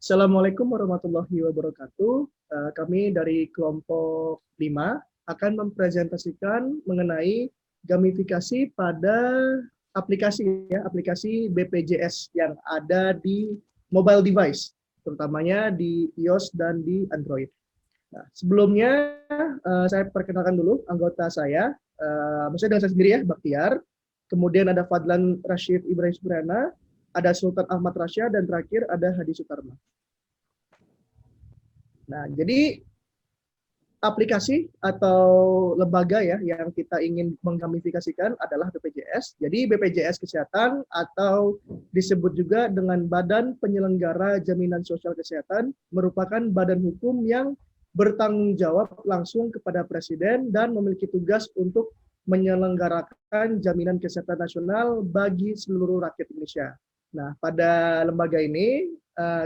Assalamualaikum warahmatullahi wabarakatuh. Kami dari kelompok 5 akan mempresentasikan mengenai gamifikasi pada aplikasi BPJS yang ada di mobile device, terutamanya di iOS dan di Android. Nah, sebelumnya saya perkenalkan dulu anggota saya, maksudnya dengan saya sendiri ya, Baktiar. Kemudian ada Fadlan Rashid Ibrahim Subrana, ada Sultan Ahmad Rasya, dan terakhir ada Hadi Sutarma. Nah, jadi aplikasi atau lembaga ya yang kita ingin menggamifikasikan adalah BPJS. Jadi BPJS Kesehatan atau disebut juga dengan Badan Penyelenggara Jaminan Sosial Kesehatan merupakan badan hukum yang bertanggung jawab langsung kepada Presiden dan memiliki tugas untuk menyelenggarakan jaminan kesehatan nasional bagi seluruh rakyat Indonesia. Nah, pada lembaga ini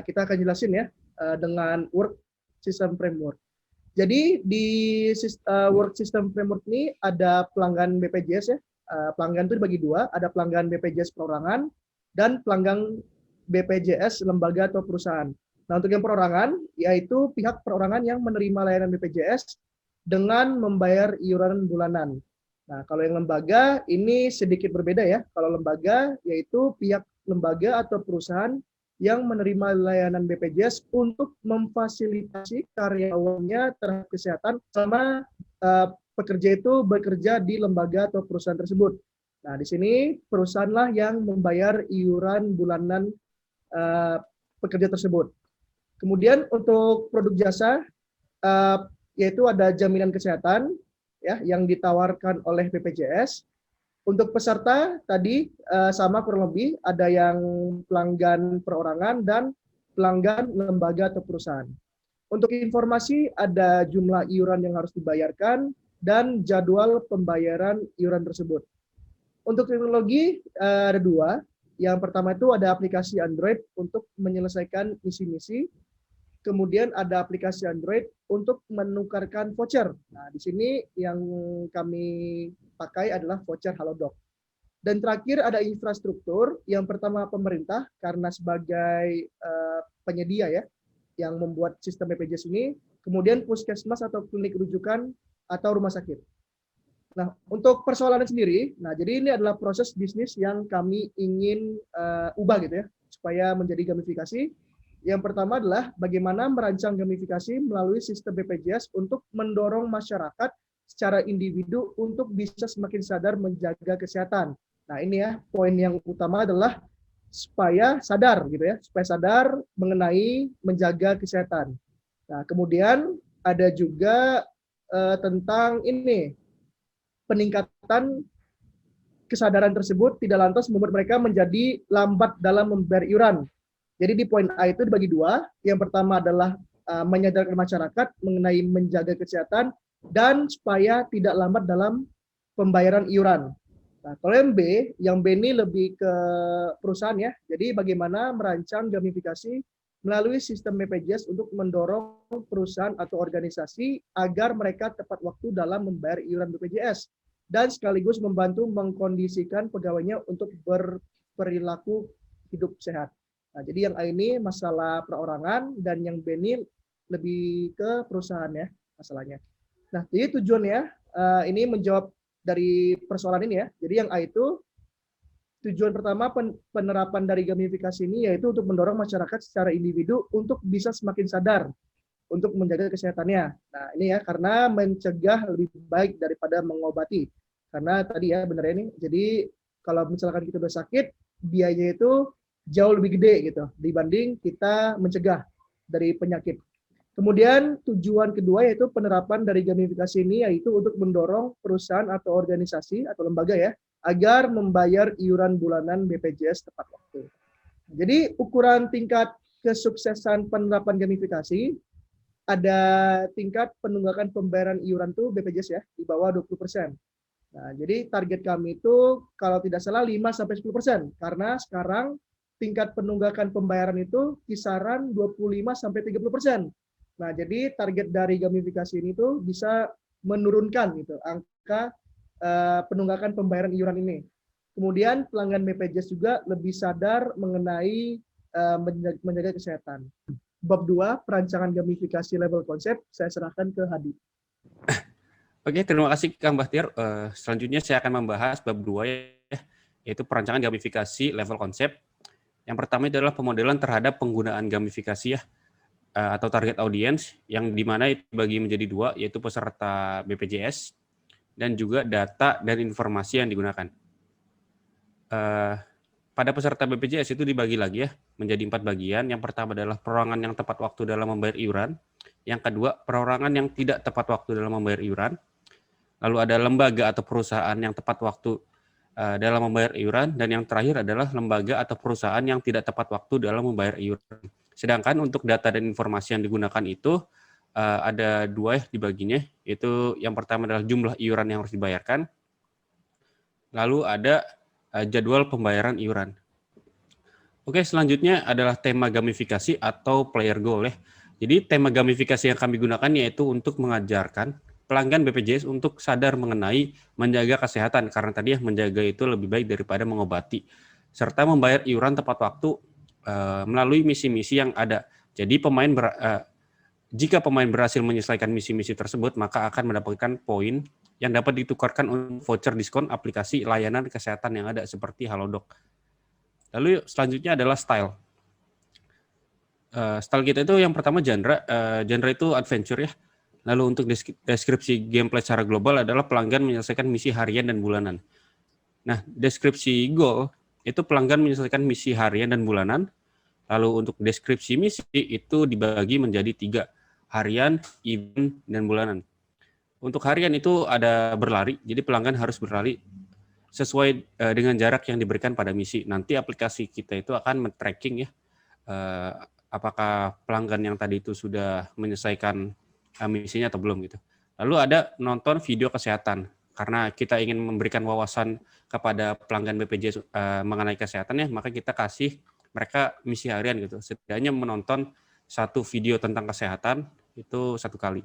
kita akan jelasin ya dengan work system framework. Jadi di work system framework ini ada pelanggan BPJS ya. Pelanggan itu dibagi dua, ada pelanggan BPJS perorangan dan pelanggan BPJS lembaga atau perusahaan. Nah, untuk yang perorangan, yaitu pihak perorangan yang menerima layanan BPJS dengan membayar iuran bulanan. Nah, kalau yang lembaga ini sedikit berbeda ya. Kalau lembaga yaitu pihak lembaga atau perusahaan yang menerima layanan BPJS untuk memfasilitasi karyawannya terhadap kesehatan selama pekerja itu bekerja di lembaga atau perusahaan tersebut. Nah, di sini perusahaanlah yang membayar iuran bulanan pekerja tersebut. Kemudian untuk produk jasa yaitu ada jaminan kesehatan ya yang ditawarkan oleh BPJS. Untuk peserta tadi sama kurang lebih ada yang pelanggan perorangan dan pelanggan lembaga atau perusahaan. Untuk informasi ada jumlah iuran yang harus dibayarkan dan jadwal pembayaran iuran tersebut. Untuk teknologi ada dua. Yang pertama itu ada aplikasi Android untuk menyelesaikan misi-misi. Kemudian ada aplikasi Android untuk menukarkan voucher. Nah, di sini yang kami pakai adalah voucher Halodoc. Dan terakhir ada infrastruktur. Yang pertama pemerintah karena sebagai penyedia ya yang membuat sistem BPJS ini. Kemudian puskesmas atau klinik rujukan atau rumah sakit. Nah, untuk persoalannya sendiri, nah jadi ini adalah proses bisnis yang kami ingin ubah gitu ya, supaya menjadi gamifikasi. Yang pertama adalah bagaimana merancang gamifikasi melalui sistem BPJS untuk mendorong masyarakat secara individu untuk bisa semakin sadar menjaga kesehatan. Nah, ini ya, poin yang utama adalah supaya sadar gitu ya, supaya sadar mengenai menjaga kesehatan. Nah, kemudian ada juga tentang ini peningkatan kesadaran tersebut tidak lantas membuat mereka menjadi lambat dalam membayar iuran. Jadi di poin A itu dibagi dua. Yang pertama adalah menyadarkan masyarakat mengenai menjaga kesehatan dan supaya tidak lambat dalam pembayaran iuran. Nah, kalau yang B ini lebih ke perusahaan ya. Jadi bagaimana merancang gamifikasi melalui sistem BPJS untuk mendorong perusahaan atau organisasi agar mereka tepat waktu dalam membayar iuran BPJS dan sekaligus membantu mengkondisikan pegawainya untuk berperilaku hidup sehat. Nah, jadi yang A ini masalah perorangan dan yang B ini lebih ke perusahaan ya masalahnya. Nah, jadi tujuannya ini menjawab dari persoalan ini ya. Jadi yang A itu tujuan pertama penerapan dari gamifikasi ini yaitu untuk mendorong masyarakat secara individu untuk bisa semakin sadar untuk menjaga kesehatannya. Nah, ini ya karena mencegah lebih baik daripada mengobati. Karena tadi ya benar ini. Jadi kalau misalkan kita udah sakit, biayanya itu jauh lebih gede gitu dibanding kita mencegah dari penyakit. Kemudian tujuan kedua yaitu penerapan dari gamifikasi ini yaitu untuk mendorong perusahaan atau organisasi atau lembaga ya agar membayar iuran bulanan BPJS tepat waktu. Jadi ukuran tingkat kesuksesan penerapan gamifikasi ada tingkat penunggakan pembayaran iuran tuh BPJS ya di bawah 20%. Nah, jadi target kami itu kalau tidak salah 5-10% karena sekarang tingkat penunggakan pembayaran itu kisaran 25-30%. Nah, jadi target dari gamifikasi ini tuh bisa menurunkan gitu angka penunggakan pembayaran iuran ini. Kemudian pelanggan BPJS juga lebih sadar mengenai menjaga kesehatan. bab 2, perancangan gamifikasi level konsep, saya serahkan ke Hadi. Oke, terima kasih Kang Bahtiar. Selanjutnya saya akan membahas bab 2 ya, yaitu perancangan gamifikasi level konsep. Yang pertama adalah pemodelan terhadap penggunaan gamifikasi ya, atau target audience, yang dimana itu dibagi menjadi 2, yaitu peserta BPJS dan juga data dan informasi yang digunakan. Pada peserta BPJS itu dibagi lagi ya menjadi 4 bagian. Yang pertama adalah perorangan yang tepat waktu dalam membayar iuran. Yang kedua, perorangan yang tidak tepat waktu dalam membayar iuran. Lalu ada lembaga atau perusahaan yang tepat waktu dalam membayar iuran. Dan yang terakhir adalah lembaga atau perusahaan yang tidak tepat waktu dalam membayar iuran. Sedangkan untuk data dan informasi yang digunakan itu ada 2 ya dibaginya. Itu yang pertama adalah jumlah iuran yang harus dibayarkan. Lalu ada jadwal pembayaran iuran. Oke, selanjutnya adalah tema gamifikasi atau player goal ya. Jadi tema gamifikasi yang kami gunakan yaitu untuk mengajarkan pelanggan BPJS untuk sadar mengenai menjaga kesehatan, karena tadi ya menjaga itu lebih baik daripada mengobati, serta membayar iuran tepat waktu melalui misi-misi yang ada. Jadi jika pemain berhasil menyelesaikan misi-misi tersebut, maka akan mendapatkan poin yang dapat ditukarkan untuk voucher diskon aplikasi layanan kesehatan yang ada seperti Halodoc. Lalu selanjutnya adalah style. Style kita itu yang pertama genre. Genre itu adventure ya. Lalu untuk deskripsi gameplay secara global adalah pelanggan menyelesaikan misi harian dan bulanan. Nah, deskripsi goal itu pelanggan menyelesaikan misi harian dan bulanan. Lalu untuk deskripsi misi itu dibagi menjadi 3, harian, event, dan bulanan. Untuk harian itu ada berlari, jadi pelanggan harus berlari sesuai dengan jarak yang diberikan pada misi. Nanti aplikasi kita itu akan men-tracking ya, apakah pelanggan yang tadi itu sudah menyelesaikan misinya atau belum gitu. Lalu ada nonton video kesehatan, karena kita ingin memberikan wawasan kepada pelanggan BPJS mengenai kesehatan ya, maka kita kasih mereka misi harian gitu. Setidaknya menonton 1 video tentang kesehatan itu 1 kali.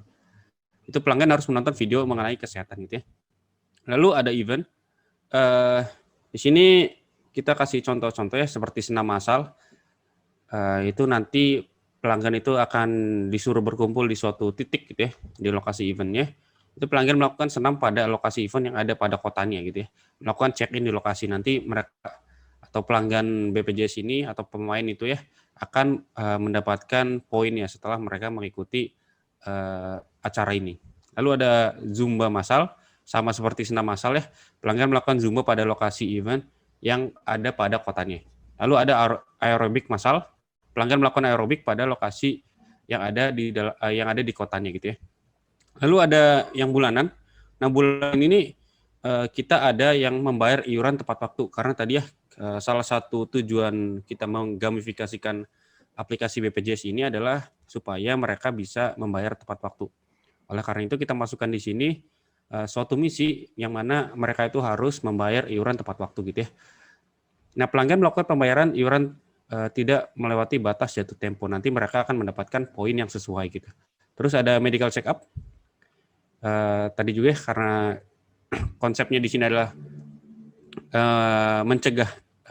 Itu pelanggan harus menonton video mengenai kesehatan gitu ya. Lalu ada event. Di sini kita kasih contoh-contoh ya, seperti senam massal. Itu nanti pelanggan itu akan disuruh berkumpul di suatu titik gitu ya, di lokasi eventnya. Itu pelanggan melakukan senam pada lokasi event yang ada pada kotanya gitu ya. Melakukan check-in di lokasi, nanti mereka atau pelanggan BPJS ini atau pemain itu ya akan mendapatkan poin ya setelah mereka mengikuti acara ini. Lalu ada Zumba massal, sama seperti senam massal ya, pelanggan melakukan Zumba pada lokasi event yang ada pada kotanya. Lalu ada aerobik massal, pelanggan melakukan aerobik pada lokasi yang ada di kotanya gitu ya. Lalu ada yang bulanan. Nah, bulan ini kita ada yang membayar iuran tepat waktu, karena tadi ya salah satu tujuan kita menggamifikasikan aplikasi BPJS ini adalah supaya mereka bisa membayar tepat waktu. Oleh karena itu kita masukkan di sini suatu misi yang mana mereka itu harus membayar iuran tepat waktu gitu ya. Nah, pelanggan melakukan pembayaran iuran tidak melewati batas jatuh tempo, nanti mereka akan mendapatkan poin yang sesuai gitu. Terus ada medical check up. Tadi juga ya, karena konsepnya di sini adalah mencegah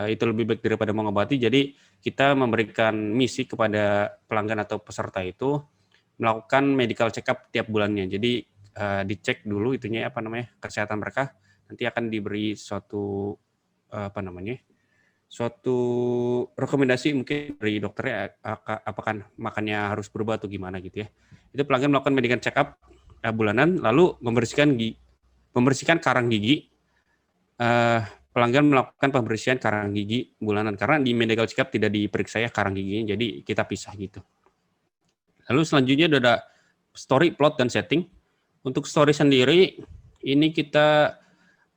itu lebih baik daripada mengobati, jadi kita memberikan misi kepada pelanggan atau peserta itu melakukan medical check up tiap bulannya. Jadi dicek dulu itunya apa namanya kesehatan mereka, nanti akan diberi suatu suatu rekomendasi mungkin dari dokternya apakah makannya harus berubah atau gimana gitu ya. Itu pelanggan melakukan medical check up bulanan, lalu membersihkan karang gigi. Pelanggan melakukan pembersihan karang gigi bulanan, karena di medical check up tidak diperiksa ya karang giginya, jadi kita pisah gitu. Lalu selanjutnya ada story, plot, dan setting. Untuk story sendiri, ini kita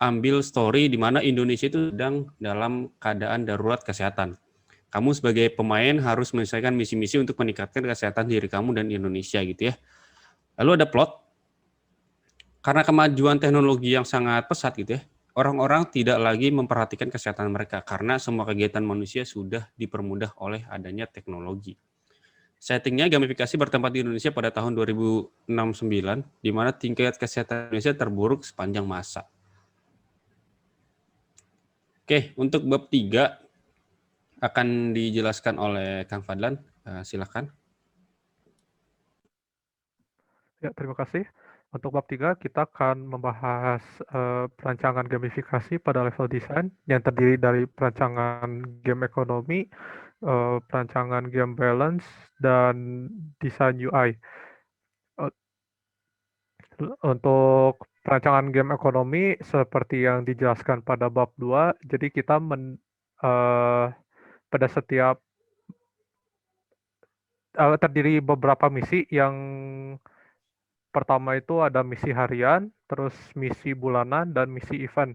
ambil story di mana Indonesia itu sedang dalam keadaan darurat kesehatan. Kamu sebagai pemain harus menyelesaikan misi-misi untuk meningkatkan kesehatan diri kamu dan Indonesia gitu ya. Lalu ada plot. Karena kemajuan teknologi yang sangat pesat gitu ya, orang-orang tidak lagi memperhatikan kesehatan mereka karena semua kegiatan manusia sudah dipermudah oleh adanya teknologi. Settingnya gamifikasi bertempat di Indonesia pada tahun 2069, di mana tingkat kesehatan Indonesia terburuk sepanjang masa. Oke, untuk bab 3 akan dijelaskan oleh Kang Fadlan, silakan. Ya, terima kasih. Untuk bab 3 kita akan membahas perancangan gamifikasi pada level desain yang terdiri dari perancangan game ekonomi, perancangan game balance, dan desain UI. Eh, Untuk perancangan game ekonomi seperti yang dijelaskan pada bab 2, jadi kita pada setiap terdiri beberapa misi yang pertama itu ada misi harian, terus misi bulanan, dan misi event.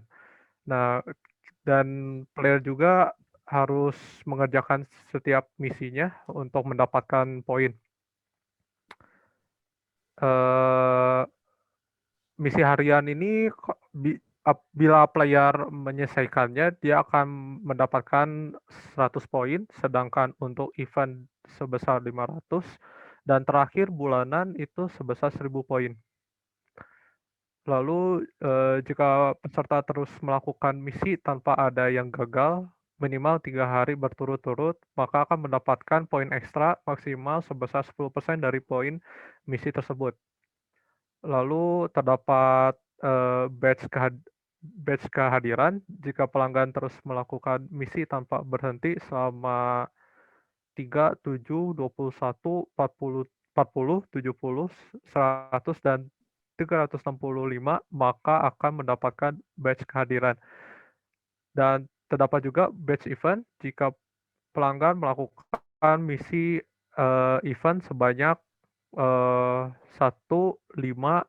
Nah, dan player juga harus mengerjakan setiap misinya untuk mendapatkan poin. Eh, Misi harian ini bila player menyelesaikannya, dia akan mendapatkan 100 poin, sedangkan untuk event sebesar 500, dan terakhir bulanan itu sebesar 1000 poin. Lalu, jika peserta terus melakukan misi tanpa ada yang gagal, minimal 3 hari berturut-turut, maka akan mendapatkan poin ekstra maksimal sebesar 10% dari poin misi tersebut. Lalu terdapat badge kehadiran jika pelanggan terus melakukan misi tanpa berhenti selama 3, 7, 21, 40, 40, 70, 100, dan 365, maka akan mendapatkan badge kehadiran. Dan terdapat juga badge event jika pelanggan melakukan misi event sebanyak 1, 5, 10,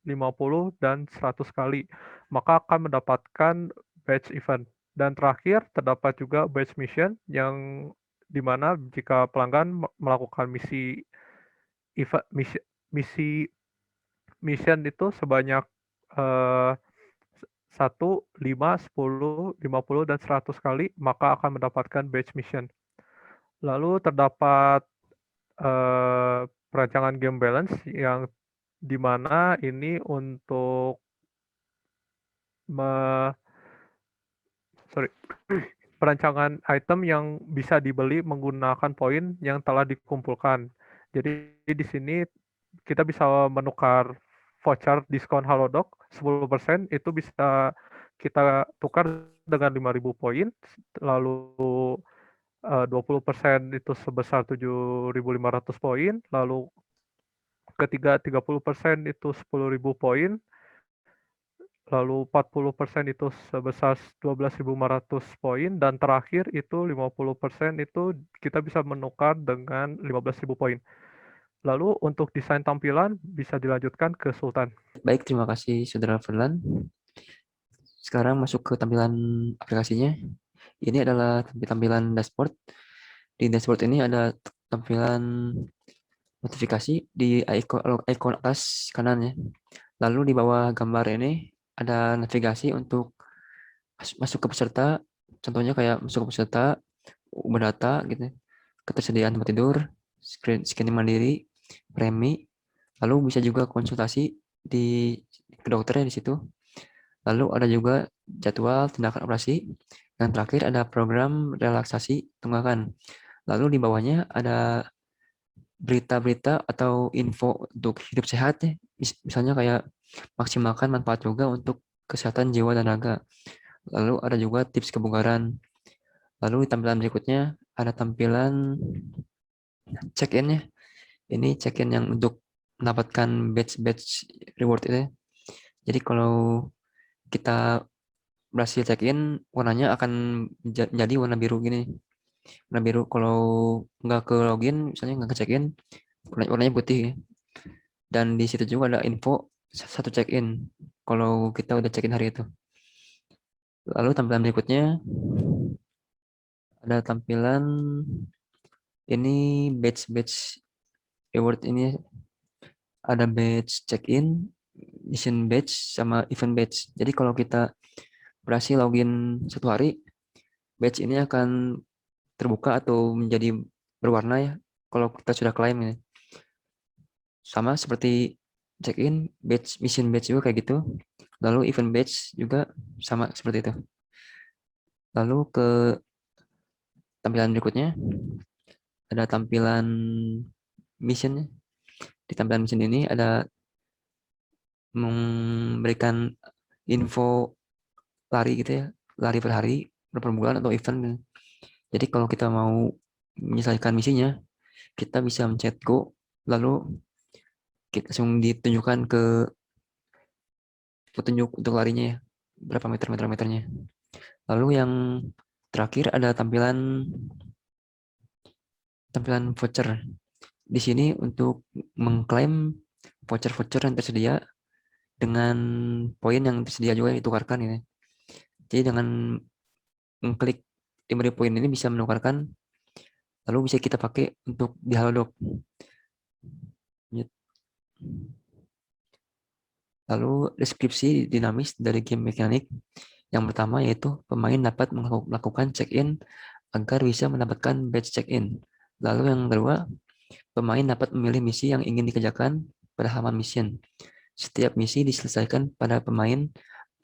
50, dan 100 kali, maka akan mendapatkan badge event. Dan terakhir, terdapat juga badge mission yang dimana jika pelanggan melakukan misi event misi mission itu sebanyak eh, 1, 5, 10, 50, dan 100 kali, maka akan mendapatkan badge mission. Lalu terdapat perancangan game balance yang dimana ini untuk sorry, perancangan item yang bisa dibeli menggunakan poin yang telah dikumpulkan. Jadi di sini kita bisa menukar voucher diskon Halodoc 10%, itu bisa kita tukar dengan 5.000 poin, lalu 20% itu sebesar 7.500 poin, lalu ketiga 30% itu 10.000 poin, lalu 40% itu sebesar 12.500 poin, dan terakhir itu 50% itu kita bisa menukar dengan 15.000 poin. Lalu untuk desain tampilan bisa dilanjutkan ke Sultan. Baik, terima kasih Saudara Fadlan. Sekarang masuk ke tampilan aplikasinya. Ini adalah tampilan dashboard. Di dashboard ini ada tampilan notifikasi di icon atas kanan ya. Lalu di bawah gambar ini ada navigasi untuk masuk ke peserta. Contohnya kayak masuk ke peserta, data gitu, ketersediaan tempat tidur, scanning mandiri, premi. Lalu bisa juga konsultasi di ke dokternya di situ. Lalu ada juga jadwal tindakan operasi. Yang terakhir ada program relaksasi tunggakan. Lalu di bawahnya ada berita-berita atau info untuk hidup sehat ya. Misalnya kayak maksimalkan manfaat yoga untuk kesehatan jiwa dan raga. Lalu ada juga tips kebugaran. Lalu di tampilan berikutnya ada tampilan check-in ya. Ini check-in yang untuk mendapatkan badge reward itu ya. Jadi kalau kita berhasil check-in, warnanya akan menjadi warna biru gini. Warna biru kalau nggak ke login, misalnya nggak ke check-in, warnanya putih ya. Dan di situ juga ada info satu check-in kalau kita udah check-in hari itu. Lalu tampilan berikutnya ada tampilan ini badge reward. Ini ada badge check-in, mission badge, sama event badge. Jadi kalau kita berhasil login satu hari, badge ini akan terbuka atau menjadi berwarna ya kalau kita sudah klaim ini. Sama seperti check-in, badge, mission badge juga kayak gitu. Lalu event badge juga sama seperti itu. Lalu ke tampilan berikutnya ada tampilan mission. Di tampilan mesin ini ada memberikan info lari gitu ya, lari per hari, per bulan atau event. Jadi kalau kita mau menyelesaikan misinya, kita bisa mencet go, lalu kita langsung ditunjukkan ke petunjuk untuk larinya ya, berapa meternya. Lalu yang terakhir ada tampilan voucher. Di sini untuk mengklaim voucher-voucher yang tersedia dengan poin yang tersedia juga yang ditukarkan ini. Jadi dengan mengklik 5.000 poin ini bisa menukarkan, lalu bisa kita pakai untuk di Halodoc. Lalu deskripsi dinamis dari game mekanik. Yang pertama yaitu pemain dapat melakukan check-in agar bisa mendapatkan badge check-in. Lalu yang kedua, pemain dapat memilih misi yang ingin dikerjakan pada halaman mission. Setiap misi diselesaikan pada pemain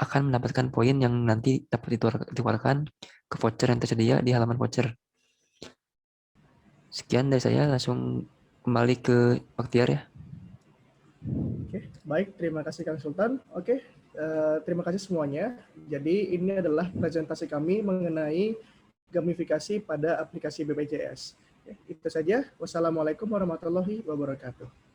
akan mendapatkan poin yang nanti dapat ditukarkan ke voucher yang tersedia di halaman voucher. Sekian dari saya, langsung kembali ke Baktiar ya. Oke, baik. Terima kasih Kang Sultan. Oke, terima kasih semuanya. Jadi ini adalah presentasi kami mengenai gamifikasi pada aplikasi BPJS. Itu saja. Wassalamualaikum warahmatullahi wabarakatuh.